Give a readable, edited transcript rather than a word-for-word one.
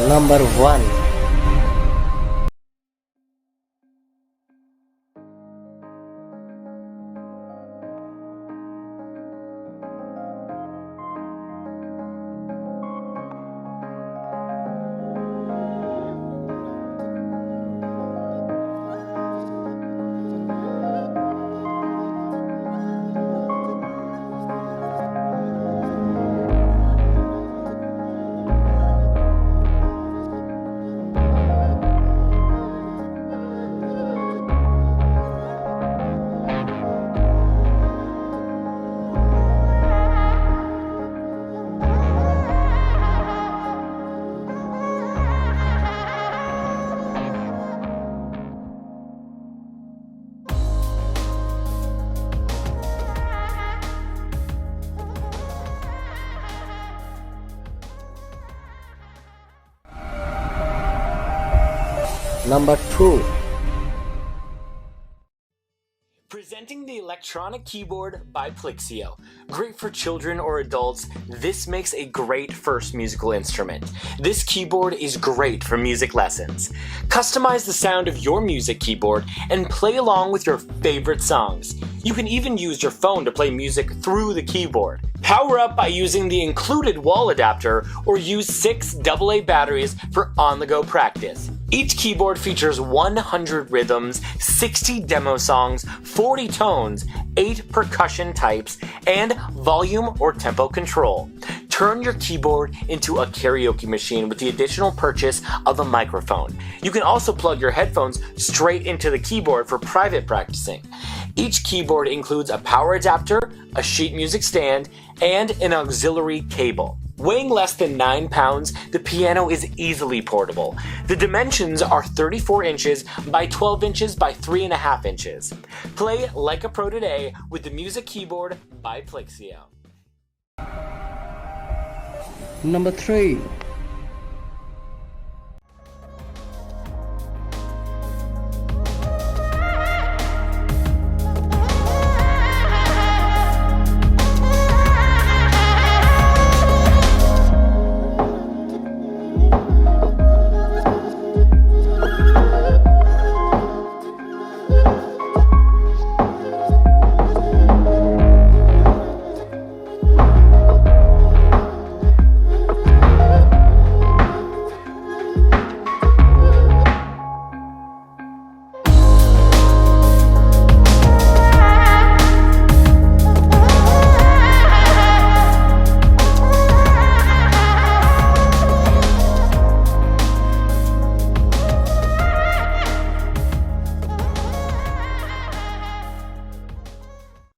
Number 1. Number 2. Presenting the electronic keyboard by Plixio. Great for children or adults, this makes a great first musical instrument. This keyboard is great for music lessons. Customize the sound of your music keyboard and play along with your favorite songs. You can even use your phone to play music through the keyboard. Power up by using the included wall adapter or use 6 AA batteries for on-the-go practice. Each keyboard features 100 rhythms, 60 demo songs, 40 tones, 8 percussion types, and volume or tempo control. Turn your keyboard into a karaoke machine with the additional purchase of a microphone. You can also plug your headphones straight into the keyboard for private practicing. Each keyboard includes a power adapter, a sheet music stand, and an auxiliary cable. Weighing less than 9 pounds, the piano is easily portable. The dimensions are 34 inches by 12 inches by 3.5 inches. Play like a pro today with the Music Keyboard by Plixio. Number 3.